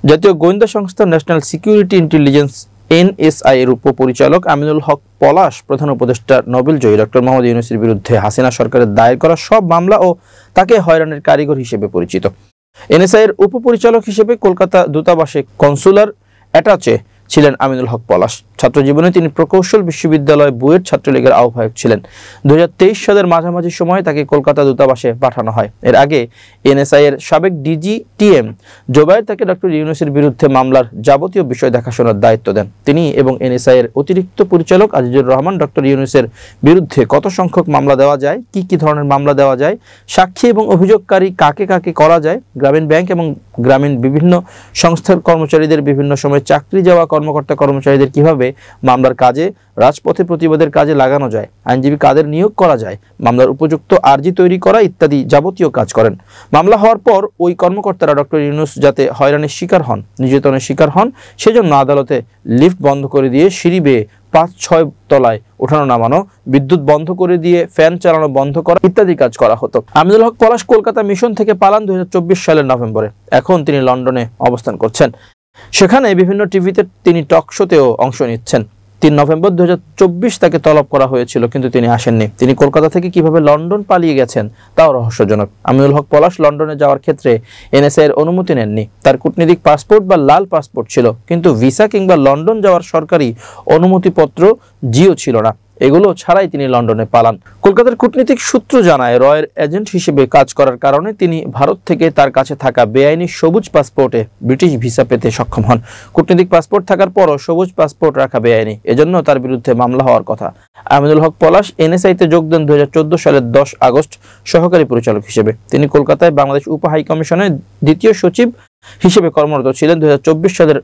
জাতীয় গোয়েন্দা সংস্থা ন্যাশনাল সিকিউরিটি ইন্টেলিজেন্স এনএসআই এর উপপরিচালক আমিনুল হক পলাশ প্রধান উপদেষ্টা নোবেল জয়ী ডক্টর মোহাম্মদ ইউনূসের বিরুদ্ধে হাসিনা সরকারের দায়ের করা সব মামলা ও তাকে হয়রানির কারিগর হিসেবে পরিচিত। এনএসআই এর উপপরিচালক হিসেবে কলকাতা দূতাবাসে কনসুলার অ্যাটাচে ছিলেন আমিনুল হক পলাশ। ছাত্রজীবনে তিনি প্রকৌশল বিশ্ববিদ্যালয় বুয়েট ছাত্রলীগের আহ্বায়ক ছিলেন। 2023 সালের মাঝামাঝি সময়ে তাকে কলকাতা দূতাবাসে পাঠানো হয়। এর আগে এনএসআই এর সাবেক ডিজি টিএম জোবায়ের তাকে ডক্টর ইউনূসের বিরুদ্ধে মামলার যাবতীয় বিষয় দেখাশোনার দায়িত্ব দেন। তিনি এবং এনএসআই এর অতিরিক্ত পরিচালক আজিজুর রহমান ডক্টর ইউনূসের বিরুদ্ধে কত সংখ্যক মামলা দেওয়া যায়, কি ধরনের মামলা দেওয়া যায়, সাক্ষী এবং অভিযোগকারী কাকে কাকে করা যায়, গ্রামীণ ব্যাংক এবং গ্রামীণ বিভিন্ন সংস্থার কর্মচারীদের বিভিন্ন সময় চাকরি যাওয়া কর্মকর্তা কর্মচারীদের কিভাবে মামলার কাজে, রাজপথে প্রতিবাদের কাজে লাগানো যায়, আইনজীবী কাদের নিয়োগ করা যায়, মামলার উপযুক্ত আর্জি তৈরি করা ইত্যাদি যাবতীয় কাজ করেন। মামলা হওয়ার পর ওই কর্মকর্তারা ডক্টর ইউনূস যাতে হয়রানির শিকার হন, নির্যাতনের শিকার হন, সেজন্য আদালতে লিফট বন্ধ করে দিয়ে সিঁড়ি বেয়ে 5-6 তলায় ওঠানো নামানো, বিদ্যুৎ বন্ধ করে দিয়ে ফ্যান চালানো বন্ধ করা ইত্যাদি কাজ করা হতো। আমিনুল হক পলাশ কলকাতা মিশন থেকে পালান 2024 সালের নভেম্বরে। এখন তিনি লন্ডনে অবস্থান করছেন। সেখানে বিভিন্ন টিভিতে তিনি টক শোতেও অংশ নিচ্ছেন। 3 নভেম্বর 2024 তাকে তলব করা হয়েছিল, কিন্তু তিনি আসেননি। তিনি কলকাতা থেকে কিভাবে লন্ডন পালিয়ে গেছেন তাও রহস্যজনক। আমিনুল হক পলাশ লন্ডনে যাওয়ার ক্ষেত্রে এনএসআই এর অনুমতি নেননি। তার কূটনৈতিক পাসপোর্ট বা লাল পাসপোর্ট ছিল, কিন্তু ভিসা কিংবা লন্ডন যাওয়ার সরকারি অনুমতিপত্র জিও ছিল না। এগুলো ছাড়াই তিনি লন্ডনে পালান। কলকাতার কূটনৈতিক সূত্র জানায়, রয়ের এজেন্ট হিসেবে কাজ করার কারণে তিনি ভারত থেকে তার কাছে থাকা বেআইনি সবুজ পাসপোর্টে ব্রিটিশ ভিসা পেতে সক্ষম হন। কূটনৈতিক পাসপোর্ট থাকার পরও সবুজ পাসপোর্ট রাখা বেআইনি, এজন্য তার বিরুদ্ধে মামলা হওয়ার কথা। আমিনুল হক পলাশ এনএসআইতে যোগ দেন 2014 সালের 10 আগস্ট সহকারী পরিচালক হিসেবে। তিনি কলকাতায় বাংলাদেশ উপ হাই কমিশনের দ্বিতীয় সচিব হিসেবে কর্মরত ছিলেন 2024 সালের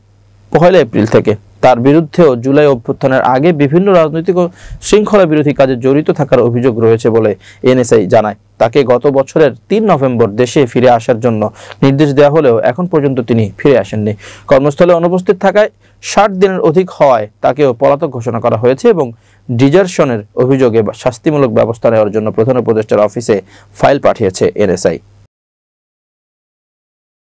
1 এপ্রিল থেকে। তার বিরুদ্ধেও জুলাই অভ্যুত্থানের আগে বিভিন্ন রাজনৈতিক ও শৃঙ্খলা বিরোধী কাজে জড়িত থাকার অভিযোগ রয়েছে বলে এনএসআই জানায়। তাকে গত বছরের 3 নভেম্বর দেশে ফিরে আসার জন্য নির্দেশ দেওয়া হলেও এখন পর্যন্ত তিনি ফিরে আসেননি। কর্মস্থলে অনুপস্থিত থাকায় 60 দিনের অধিক হওয়ায় তাকেও পলাতক ঘোষণা করা হয়েছে এবং ডিজারশনের অভিযোগে শাস্তিমূলক ব্যবস্থা নেওয়ার জন্য প্রধান উপদেষ্টার অফিসে ফাইল পাঠিয়েছে এনএসআই।